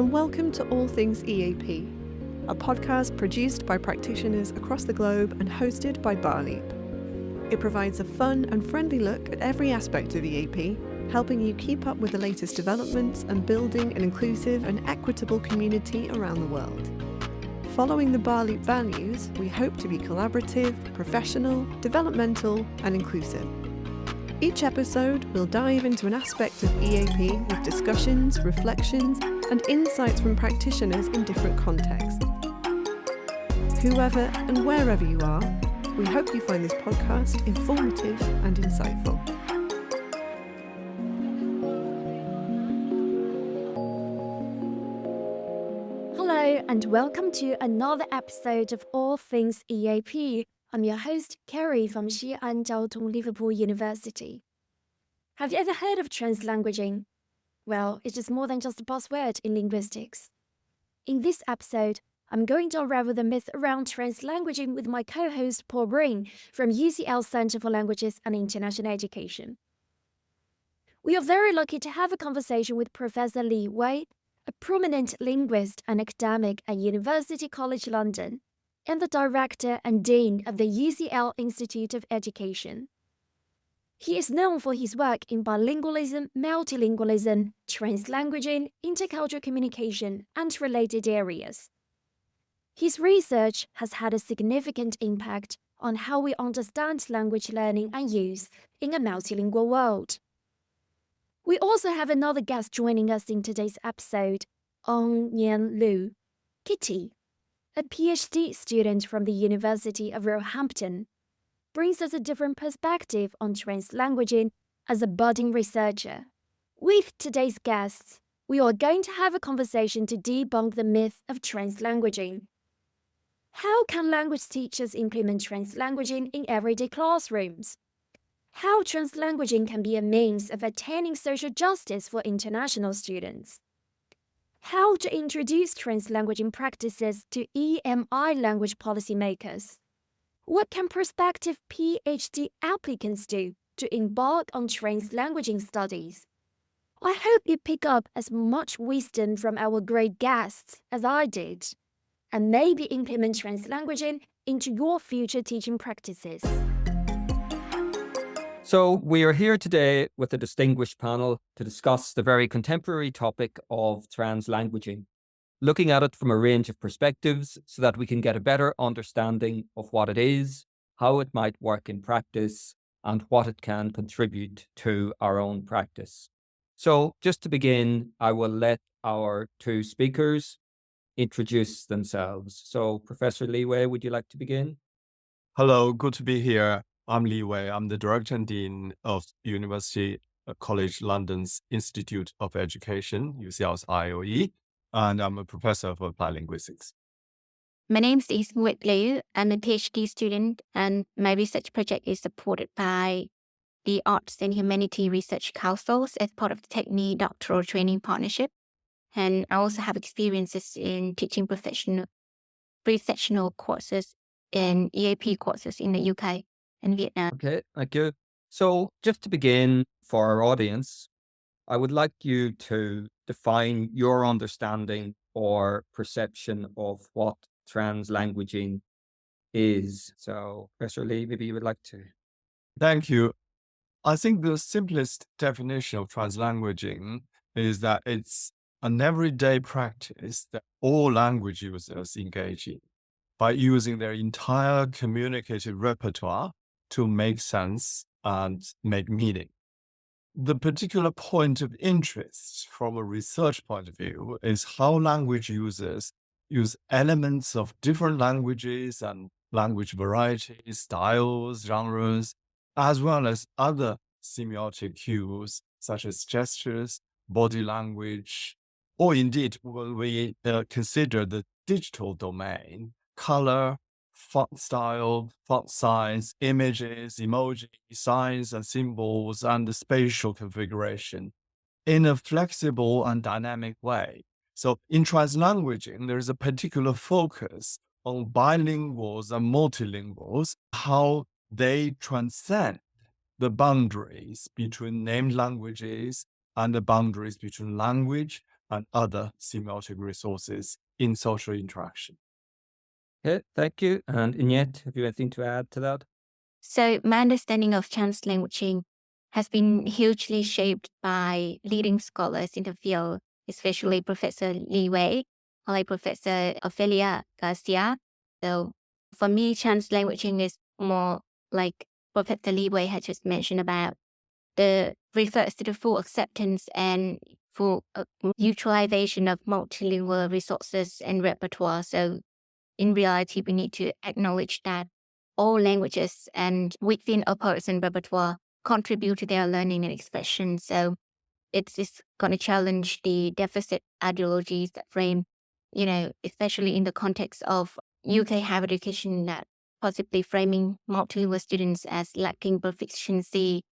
and welcome to All Things EAP, a podcast produced by practitioners across the globe and hosted by Barleap. It provides a fun and friendly look at every aspect of EAP, helping you keep up with the latest developments and building an inclusive and equitable community around the world. Following the Barleap values, we hope to be collaborative, professional, developmental, and inclusive. Each episode will dive into an aspect of EAP with discussions, reflections, and insights from practitioners in different contexts. Whoever and wherever you are, we hope you find this podcast informative and insightful. Hello and welcome to another episode of All Things EAP. I'm your host, Carrie from Xi'an, Jiaotong-Liverpool University. Have you ever heard of translanguaging? Well, it's just more than just a buzzword in linguistics. In this episode, I'm going to unravel the myth around translanguaging with my co-host Paul Breen from UCL Center for Languages and International Education. We are very lucky to have a conversation with Professor Li Wei, a prominent linguist and academic at University College London, and the director and dean of the UCL Institute of Education. He is known for his work in bilingualism, multilingualism, translanguaging, intercultural communication, and related areas. His research has had a significant impact on how we understand language learning and use in a multilingual world. We also have another guest joining us in today's episode, Lu, Kitty, a PhD student from the University of Roehampton, brings us a different perspective on translanguaging as a budding researcher. With today's guests, we are going to have a conversation to debunk the myth of translanguaging. How can language teachers implement translanguaging in everyday classrooms? How translanguaging can be a means of attaining social justice for international students? How to introduce translanguaging practices to EMI language policymakers? What can prospective PhD applicants do to embark on translanguaging studies? I hope you pick up as much wisdom from our great guests as I did, and maybe implement translanguaging into your future teaching practices. So we are here today with a distinguished panel to discuss the very contemporary topic of translanguaging, looking at it from a range of perspectives so that we can get a better understanding of what it is, how it might work in practice, and what it can contribute to our own practice. So just to begin, I will let our two speakers introduce themselves. So Professor Li Wei, would you like to begin? Hello, good to be here. I'm Li Wei. I'm the Director and Dean of University College London's Institute of Education, UCL's IOE, and I'm a professor of applied linguistics. My name is Nguyet. I'm a PhD student, and my research project is supported by the Arts and Humanities Research Councils as part of the Technique Doctoral Training Partnership. And I also have experiences in teaching professional courses and EAP courses in the UK and Vietnam. Okay, thank you. So just to begin for our audience, I would like you to define your understanding or perception of what translanguaging is. So Professor Li, maybe you would like to. Thank you. I think the simplest definition of translanguaging is that it's an everyday practice that all language users engage in by using their entire communicative repertoire to make sense and make meaning. The particular point of interest from a research point of view is how language users use elements of different languages and language varieties, styles, genres, as well as other semiotic cues such as gestures, body language, or indeed when we consider the digital domain, color, font style, font size, images, emoji, signs and symbols, and the spatial configuration in a flexible and dynamic way. So in translanguaging, there is a particular focus on bilinguals and multilinguals, how they transcend the boundaries between named languages and the boundaries between language, and other semiotic resources in social interaction. Okay, thank you. And Nguyet, have you anything to add to that? So my understanding of translanguaging has been hugely shaped by leading scholars in the field, especially Professor Li Wei, or like Professor Ophelia Garcia. So for me, translanguaging is more like Professor Li Wei had just mentioned about refers to the full acceptance and full utilization of multilingual resources and repertoire. So in reality, we need to acknowledge that all languages and within a person's repertoire contribute to their learning and expression. So it's just going to challenge the deficit ideologies that frame, especially in the context of UK higher education, that possibly framing multilingual students as lacking proficiency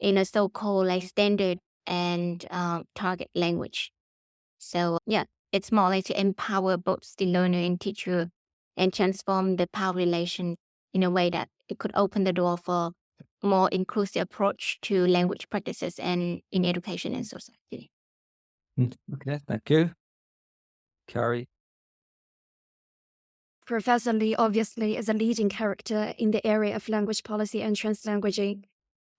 in a so-called like standard and target language. So yeah, it's more like to empower both the learner and teacher and transform the power relation in a way that it could open the door for more inclusive approach to language practices and in education and society. Okay, thank you. Carrie? Professor Li obviously is a leading character in the area of language policy and translanguaging.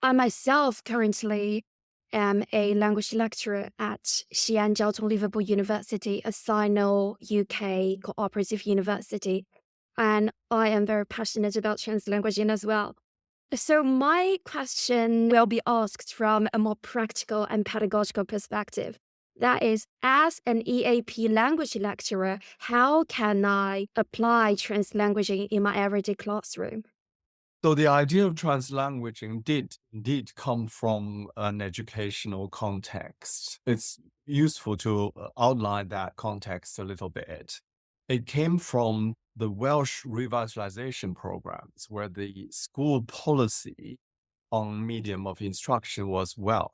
I myself currently am a language lecturer at Xi'an Jiaotong-Liverpool University, a Sino-UK cooperative university, and I am very passionate about translanguaging as well. So my question will be asked from a more practical and pedagogical perspective. That is, as an EAP language lecturer, how can I apply translanguaging in my everyday classroom? So the idea of translanguaging did indeed come from an educational context. It's useful to outline that context a little bit. It came from the Welsh revitalization programs, where the school policy on medium of instruction was Welsh.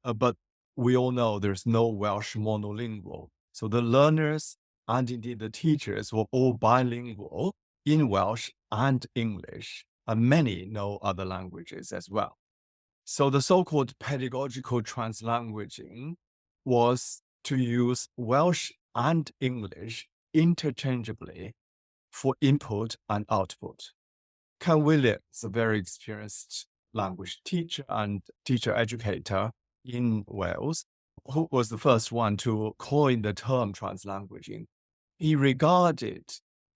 But we all know there's no Welsh monolingual. So the learners and indeed the teachers were all bilingual in Welsh and English, and many know other languages as well. So the so-called pedagogical translanguaging was to use Welsh and English interchangeably for input and output. Ken Williams, a very experienced language teacher and teacher educator in Wales, who was the first one to coin the term translanguaging, he regarded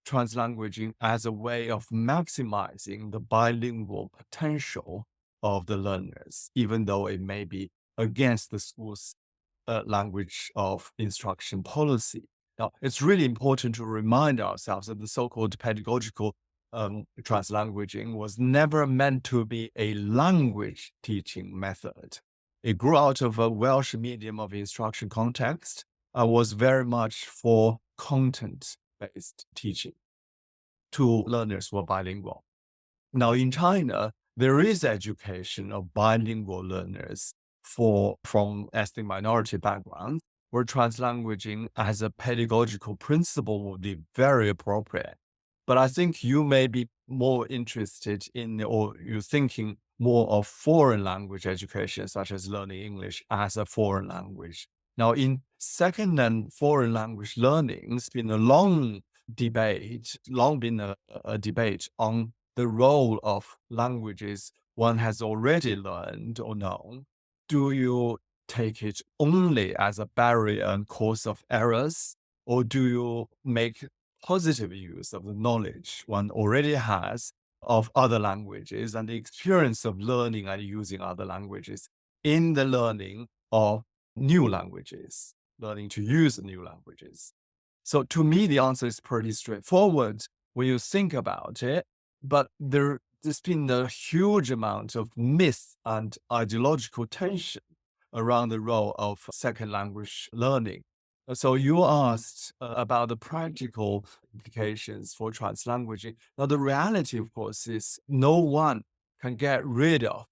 translanguaging as a way of maximizing the bilingual potential of the learners, even though it may be against the school's language of instruction policy. Now, it's really important to remind ourselves that the so-called pedagogical translanguaging was never meant to be a language teaching method. It grew out of a Welsh medium of instruction context and was very much for content-based teaching to learners who are bilingual. Now, in China, there is education of bilingual learners from ethnic minority backgrounds, where translanguaging as a pedagogical principle would be very appropriate. But I think you may be more interested in, or you're thinking more of foreign language education, such as learning English as a foreign language. Now, in second and foreign language learning, it's been a long been a debate on the role of languages one has already learned or known. Do you take it only as a barrier and cause of errors, or do you make positive use of the knowledge one already has of other languages and the experience of learning and using other languages in the learning of new languages, learning to use new languages? So to me, the answer is pretty straightforward when you think about it, but there's been a huge amount of myth and ideological tension around the role of second language learning. So you asked about the practical implications for translanguaging. Now, the reality, of course, is no one can get rid of,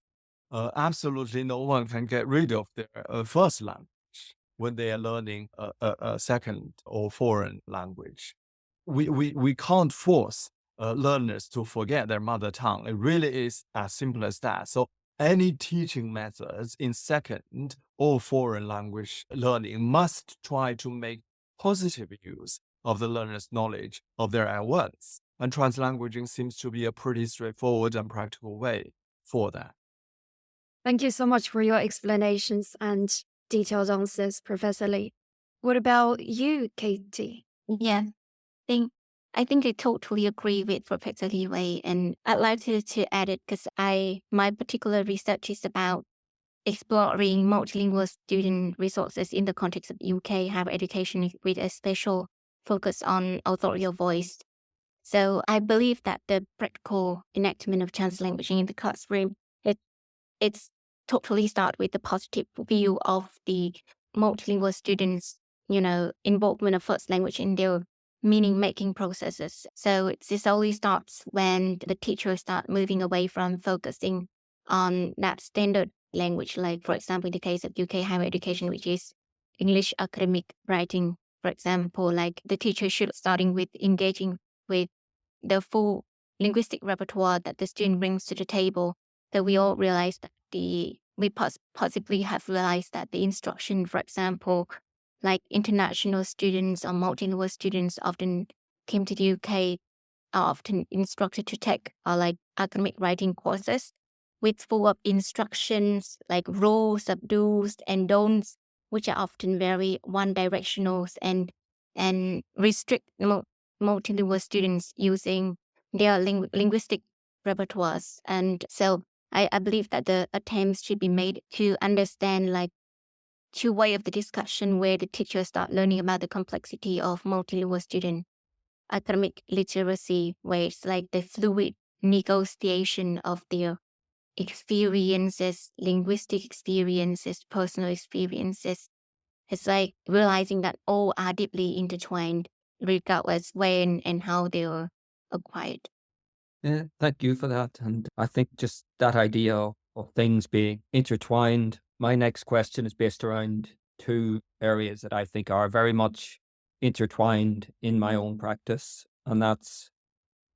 absolutely no one can get rid of their first language when they are learning a second or foreign language. We can't force learners to forget their mother tongue. It really is as simple as that. So any teaching methods in second or foreign language learning must try to make positive use of the learner's knowledge of their own words. And translanguaging seems to be a pretty straightforward and practical way for that. Thank you so much for your explanations and detailed answers, Professor Li. What about you, Katie? Yeah, I think I totally agree with Professor Li Wei, and I'd like to add it because my particular research is about exploring multilingual student resources in the context of UK higher education with a special focus on authorial voice. So I believe that the practical enactment of translanguaging in the classroom, it's totally start with the positive view of the multilingual students, involvement of first language in their meaning-making processes. So this only starts when the teacher start moving away from focusing on that standard language, like, for example, in the case of UK higher education, which is English academic writing, for example, like the teacher should starting with engaging with the full linguistic repertoire that the student brings to the table. So we all realize that we possibly have realized that the instruction, for example, like international students or multilingual students often came to the UK are often instructed to take like academic writing courses with full of instructions like rules of do's and don'ts, which are often very one-directional and restrict multilingual students using their linguistic repertoires. And so I believe that the attempts should be made to understand like two way of the discussion where the teachers start learning about the complexity of multilingual student academic literacy, where it's like the fluid negotiation of their experiences, linguistic experiences, personal experiences. It's like realizing that all are deeply intertwined, regardless when and how they are acquired. Yeah, thank you for that. And I think just that idea of things being intertwined. My next question is based around two areas that I think are very much intertwined in my own practice. And that's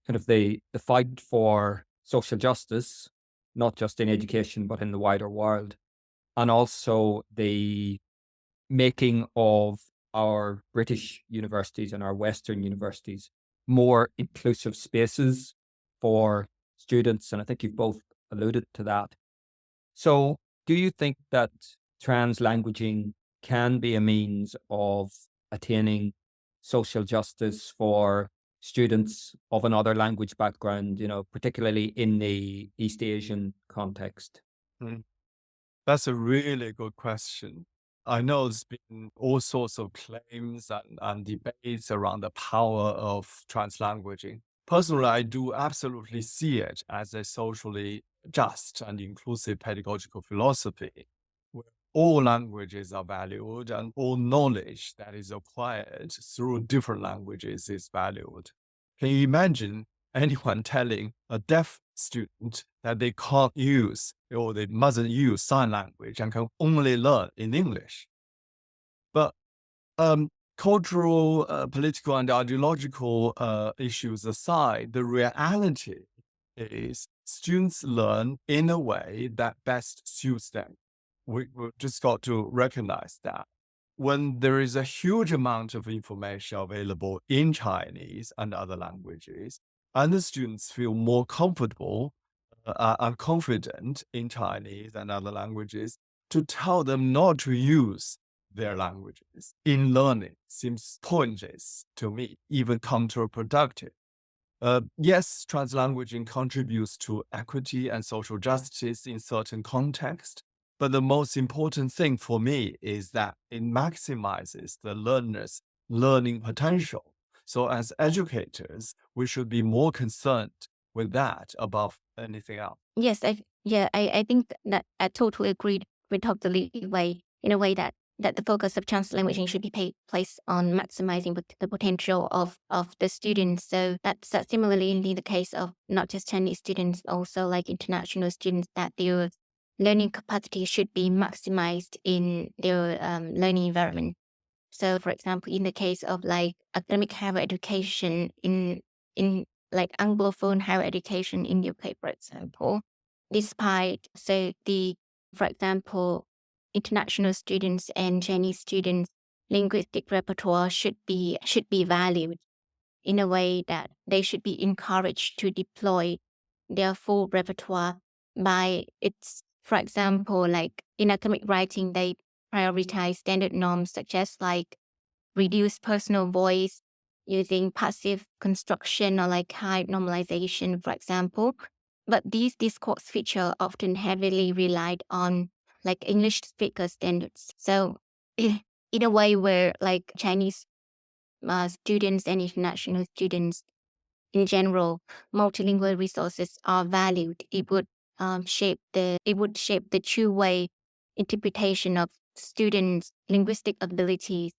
kind of the fight for social justice, not just in education, but in the wider world. And also the making of our British universities and our Western universities more inclusive spaces for students. And I think you've both alluded to that. So do you think that translanguaging can be a means of attaining social justice for students of another language background, particularly in the East Asian context? That's a really good question. I know there's been all sorts of claims and debates around the power of translanguaging. Personally, I do absolutely see it as a socially just and inclusive pedagogical philosophy where all languages are valued and all knowledge that is acquired through different languages is valued. Can you imagine anyone telling a deaf student that they can't use or they mustn't use sign language and can only learn in English? But cultural, political, and ideological issues aside, the reality is students learn in a way that best suits them. We've just got to recognize that. When there is a huge amount of information available in Chinese and other languages, and the students feel more comfortable and confident in Chinese and other languages, to tell them not to use their languages in learning seems pointless to me, even counterproductive. Yes, translanguaging contributes to equity and social justice in certain contexts, but the most important thing for me is that it maximizes the learner's learning potential. So as educators, we should be more concerned with that above anything else. Yes, I think that I totally agree with Dr. Li Wei in a way that the focus of translanguaging should be placed on maximizing the potential of the students. So that's similarly in the case of not just Chinese students, also like international students, that their learning capacity should be maximized in their learning environment. So, for example, in the case of like academic higher education in like Anglophone higher education in UK, for example, despite, for example, international students and Chinese students' linguistic repertoire should be valued in a way that they should be encouraged to deploy their full repertoire by its, for example, like in academic writing, they prioritize standard norms such as like reduce personal voice using passive construction or like high normalization, for example. But these discourse features often heavily relied on like English speaker standards. So in a way where like Chinese students and international students in general, multilingual resources are valued. It would shape the true way interpretation of students' linguistic abilities,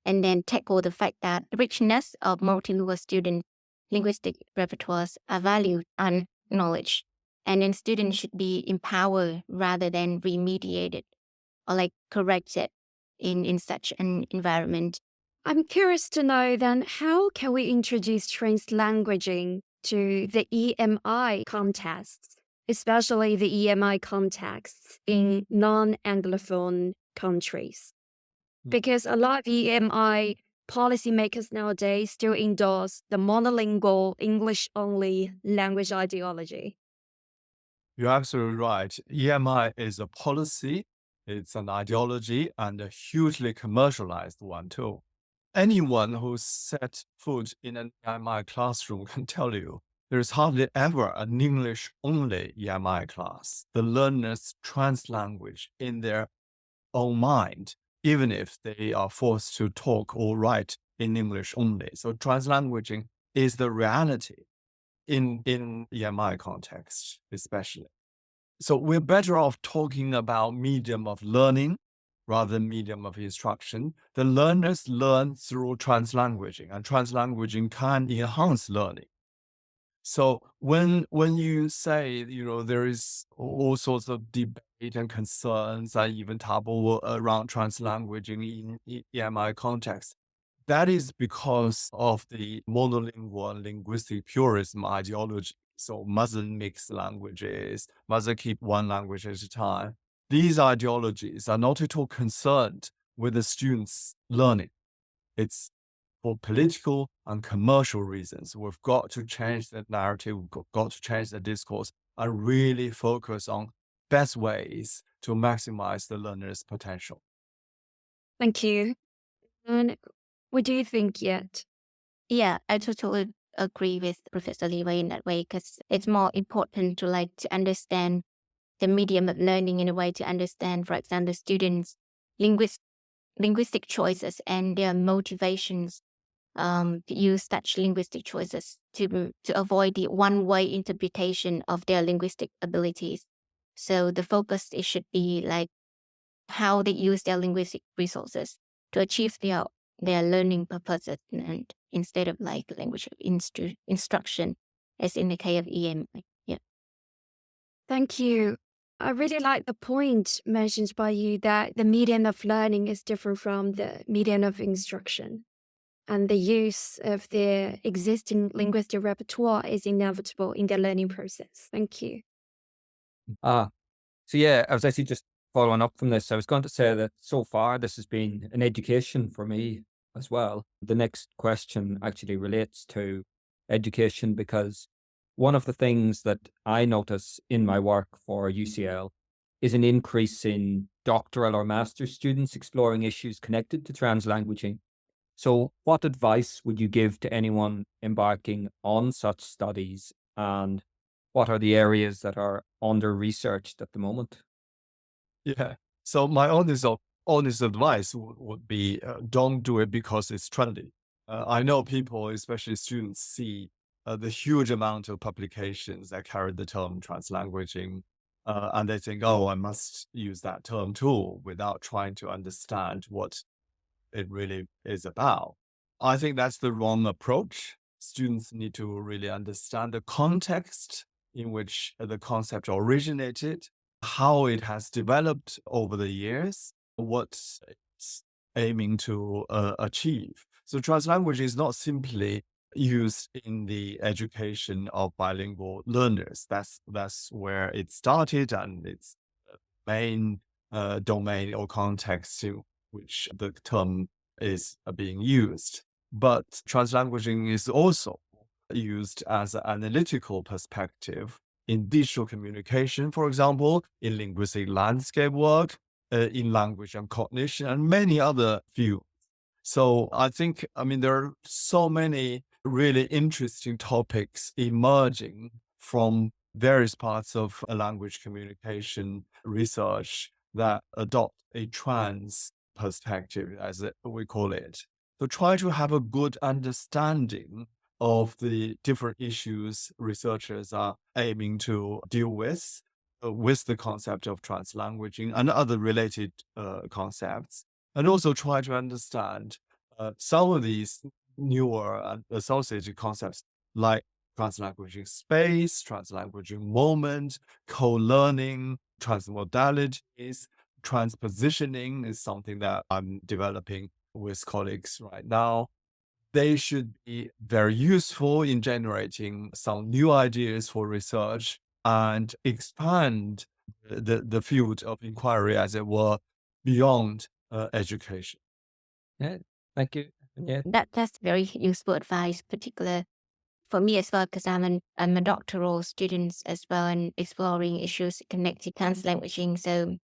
and then tackle the fact that the richness of multilingual student linguistic repertoires are valued and acknowledged. And then students should be empowered rather than remediated or like corrected in such an environment. I'm curious to know then, how can we introduce translanguaging to the EMI contexts, especially the EMI contexts in non-Anglophone countries? Because a lot of EMI policymakers nowadays still endorse the monolingual English-only language ideology. You're absolutely right. EMI is a policy, it's an ideology, and a hugely commercialized one too. Anyone who set foot in an EMI classroom can tell you there is hardly ever an English-only EMI class. The learners translanguage in their own mind, even if they are forced to talk or write in English only. So translanguaging is the reality in EMI context, especially. So we're better off talking about medium of learning rather than medium of instruction. The learners learn through translanguaging, and translanguaging can enhance learning. So when you say, there is all sorts of debate and concerns and even taboo around translanguaging in EMI context, that is because of the monolingual linguistic purism ideology. So mustn't mix languages, must keep one language at a time. These ideologies are not at all concerned with the students' learning. It's for political and commercial reasons. We've got to change the narrative, we've got to change the discourse, and really focus on best ways to maximize the learner's potential. Thank you. And what do you think, Yet? Yeah, I totally agree with Professor Li Wei in that way, because it's more important to understand the medium of learning in a way to understand, for example, the students' linguistic choices and their motivations to use such linguistic choices to avoid the one-way interpretation of their linguistic abilities. So the focus should be like how they use their linguistic resources to achieve their learning purposes, and instead of like language instruction, as in the case of EM. Yeah. Thank you. I really like the point mentioned by you that the medium of learning is different from the medium of instruction, and the use of their existing linguistic repertoire is inevitable in their learning process. Thank you. So yeah, I was actually just following up from this. I was going to say that so far this has been an education for me as well. The next question actually relates to education, because one of the things that I notice in my work for UCL is an increase in doctoral or master's students exploring issues connected to translanguaging. So what advice would you give to anyone embarking on such studies, and what are the areas that are under-researched at the moment? Yeah. So my honest advice would be don't do it because it's trendy. I know people, especially students, see the huge amount of publications that carry the term translanguaging, and they think, oh, I must use that term too, without trying to understand what it really is about. I think that's the wrong approach. Students need to really understand the context in which the concept originated, how it has developed over the years, what it's aiming to achieve. So translanguage is not simply used in the education of bilingual learners. That's where it started, and its main domain or context to which the term is being used. But translanguaging is also used as an analytical perspective in digital communication, for example, in linguistic landscape work, in language and cognition, and many other fields. So I think, there are so many really interesting topics emerging from various parts of a language communication research that adopt a trans perspective, as we call it. So try to have a good understanding of the different issues researchers are aiming to deal with the concept of translanguaging and other related concepts, and also try to understand some of these newer and associated concepts like translanguaging space, translanguaging moment, co-learning, transmodalities, transpositioning is something that I'm developing with colleagues right now. They should be very useful in generating some new ideas for research and expand the field of inquiry, as it were, beyond education. Yeah, thank you. Yeah. That's very useful advice, particular for me as well, because I'm a doctoral student as well and exploring issues connected to translanguaging. So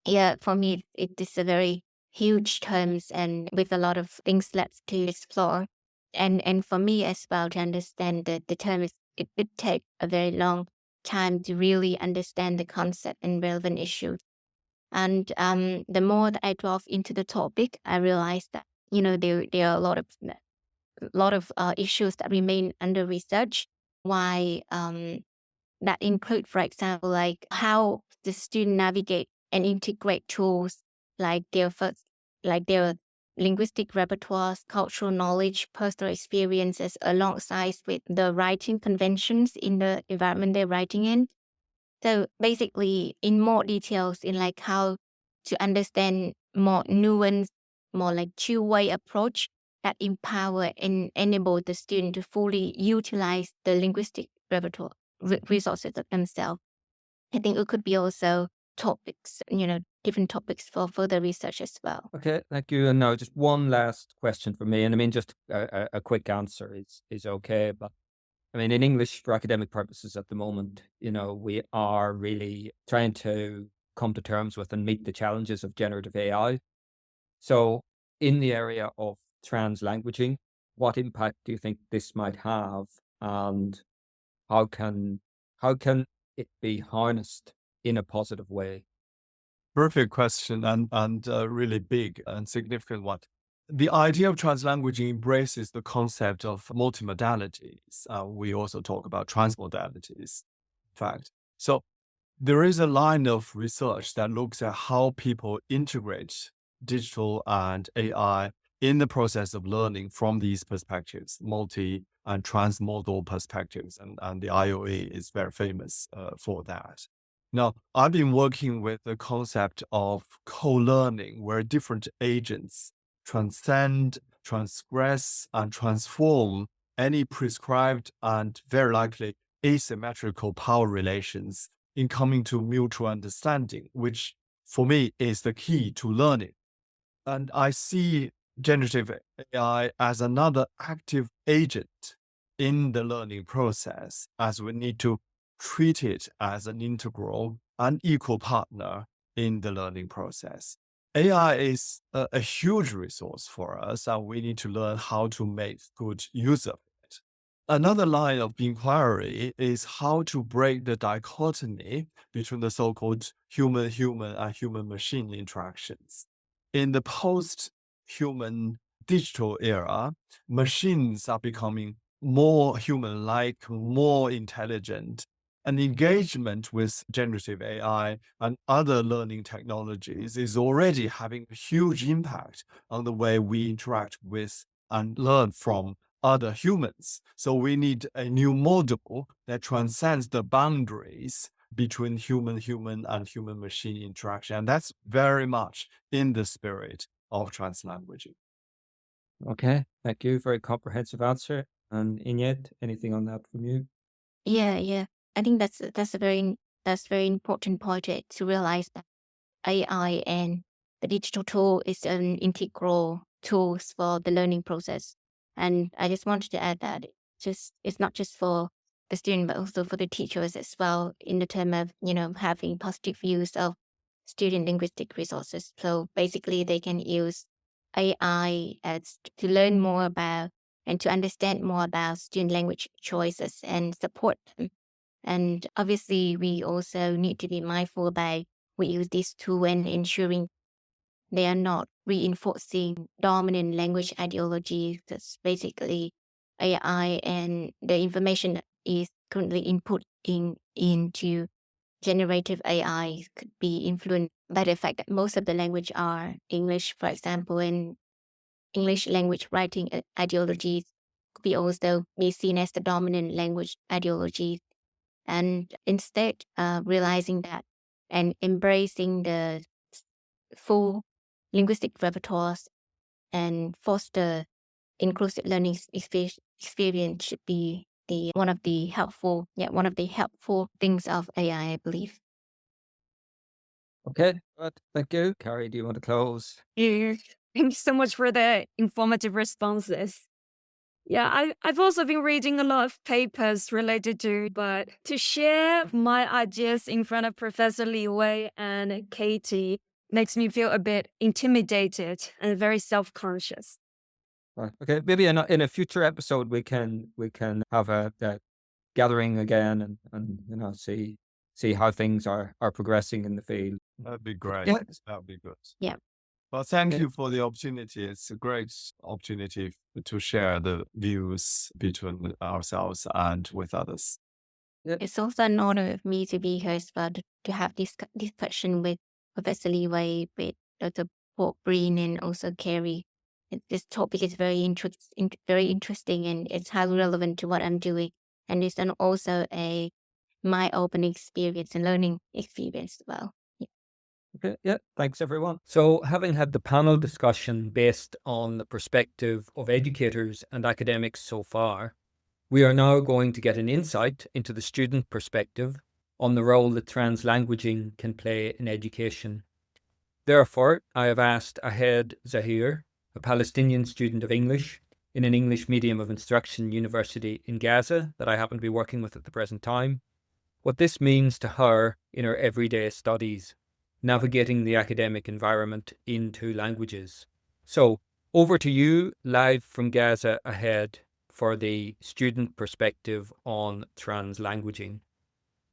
yeah, for me, it is a very huge terms and with a lot of things left to explore. And for me as well to understand the term, it take a very long time to really understand the concept and relevant issues. And the more that I delve into the topic, I realized that there are a lot of issues that remain under research. Why that include, for example, like how the student navigate and integrate tools like their linguistic repertoires, cultural knowledge, personal experiences alongside with the writing conventions in the environment they're writing in. So basically, in more details, in like how to understand more nuanced, more like two-way approach that empower and enable the student to fully utilize the linguistic repertoire resources of themselves. I think it could be also topics, different topics for further research as well. Okay, thank you. And now just one last question for me, and I mean just a quick answer is okay. But I mean, in English for academic purposes at the moment, we are really trying to come to terms with and meet the challenges of generative AI. So in the area of translanguaging, what impact do you think this might have, and how can it be harnessed in a positive way? Perfect question, and really big and significant one. The idea of translanguaging embraces the concept of multimodalities. We also talk about transmodalities, in fact. So there is a line of research that looks at how people integrate digital and AI in the process of learning from these perspectives, multi and transmodal perspectives, and the IOA is very famous for that. Now, I've been working with the concept of co-learning, where different agents transcend, transgress, and transform any prescribed and very likely asymmetrical power relations in coming to mutual understanding, which for me is the key to learning. And I see generative AI as another active agent in the learning process, as we need to treat it as an integral and equal partner in the learning process. AI is a huge resource for us, and we need to learn how to make good use of it. Another line of inquiry is how to break the dichotomy between the so-called human-human and human-machine interactions. In the post-human digital era, machines are becoming more human-like, more intelligent, and engagement with generative AI and other learning technologies is already having a huge impact on the way we interact with and learn from other humans. So we need a new model that transcends the boundaries between human and human-machine interaction. And that's very much in the spirit of translanguaging. Okay, thank you. Very comprehensive answer. And Inyet, anything on that from you? Yeah. I think that's very important point to realize that AI and the digital tool is an integral tools for the learning process. And I just wanted to add that it's not just for the student, but also for the teachers as well, in the term of, having positive use of student linguistic resources. So basically they can use AI as to learn more about and to understand more about student language choices and support them. And obviously we also need to be mindful about we use this tool when ensuring they are not reinforcing dominant language ideologies. That's basically AI and the information that is currently input into generative AI could be influenced by the fact that most of the language are English, for example, and English language writing ideologies could be also be seen as the dominant language ideology. And instead, realizing that and embracing the full linguistic repertoires and foster inclusive learning experience should be the one of the helpful things of AI, I believe. Okay, good. Thank you. Carrie, do you want to close? Thank you so much for the informative responses. Yeah, I've also been reading a lot of papers related but to share my ideas in front of Professor Li Wei and Katie makes me feel a bit intimidated and very self-conscious. Right. Okay, maybe in a future episode we can have a gathering again and see how things are progressing in the field. That'd be great. Yeah. That'd be good. Yeah. Well, thank you for the opportunity. It's a great opportunity to share the views between ourselves and with others. It's also an honor of me to be here as well, to have this discussion with Professor Li Wei, with Dr. Breen, and also Carrie. This topic is very interesting, and it's highly relevant to what I'm doing. And it's also a my-opening experience and learning experience as well. Okay, yeah, thanks everyone. So having had the panel discussion based on the perspective of educators and academics so far, we are now going to get an insight into the student perspective on the role that translanguaging can play in education. Therefore, I have asked Ahed Zahir, a Palestinian student of English in an English medium of instruction university in Gaza that I happen to be working with at the present time, what this means to her in her everyday studies, navigating the academic environment in two languages. So, over to you, live from Gaza, Ahed, for the student perspective on translanguaging.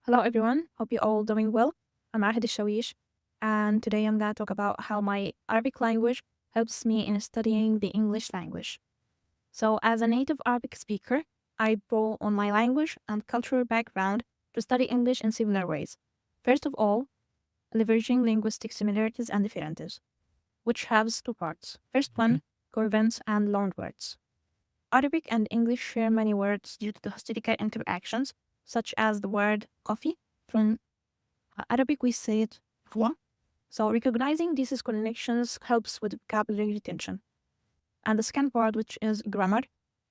Hello, everyone. Hope you're all doing well. I'm Arhadi Shawish, and today I'm going to talk about how my Arabic language helps me in studying the English language. So, as a native Arabic speaker, I draw on my language and cultural background to study English in similar ways. First of all, leveraging linguistic similarities and differences, which has two parts. First one, curvents and loanwords. Arabic and English share many words due to the hostilical interactions, such as the word coffee. From Arabic, we say it fwa. So recognizing these connections helps with vocabulary retention. And the second part, which is grammar.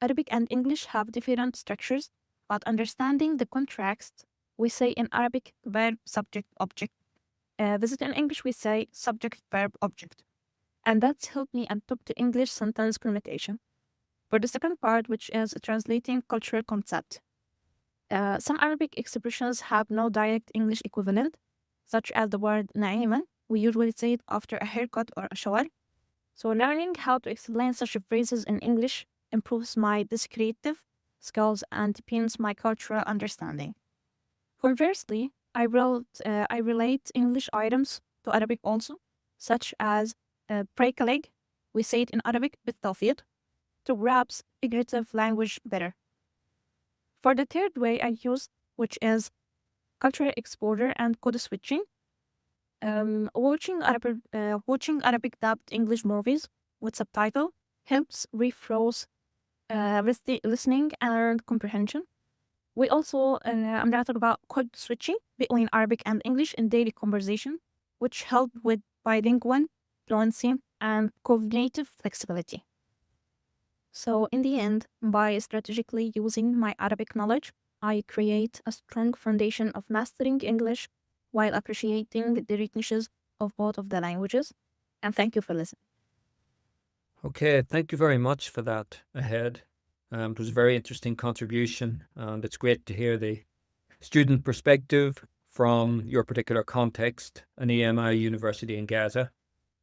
Arabic and English have different structures, but understanding the contrast, we say in Arabic verb, subject, object. Visit in English, we say subject, verb, object. And that's helped me adopt to English sentence permutation. For the second part, which is translating cultural concept. Some Arabic expressions have no direct English equivalent, such as the word na'ima. We usually say it after a haircut or a shower. So learning how to explain such phrases in English improves my descriptive skills and deepens my cultural understanding. Conversely, I relate English items to Arabic also, such as break a leg. We say it in Arabic بالتوفيق, to grasp figurative language better. For the third way I use, which is cultural exposure and code switching, watching Arabic dubbed English movies with subtitle helps reinforce listening and comprehension. We also, I'm going to talk about code switching between Arabic and English in daily conversation, which help with bilingual fluency and cognitive flexibility. So in the end, by strategically using my Arabic knowledge, I create a strong foundation of mastering English while appreciating the richnesses of both of the languages. And thank you for listening. Okay, thank you very much for that, Ahead. It was a very interesting contribution, and it's great to hear the student perspective from your particular context, an EMI university in Gaza.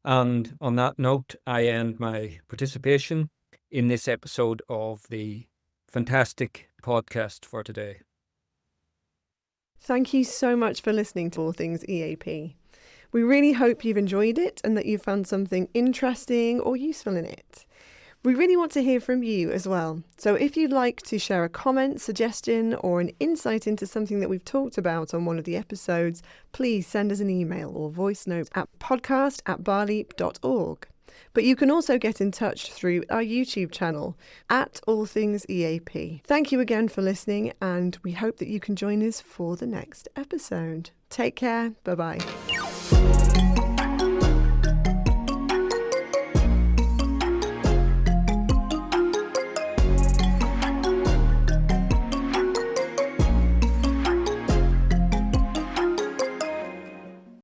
And on that note, I end my participation in this episode of the fantastic podcast for today. Thank you so much for listening to All Things EAP. We really hope you've enjoyed it and that you've found something interesting or useful in it. We really want to hear from you as well. So if you'd like to share a comment, suggestion, or an insight into something that we've talked about on one of the episodes, please send us an email or voice note at podcast@barleap.org. But you can also get in touch through our YouTube channel at All Things EAP. Thank you again for listening, and we hope that you can join us for the next episode. Take care. Bye-bye.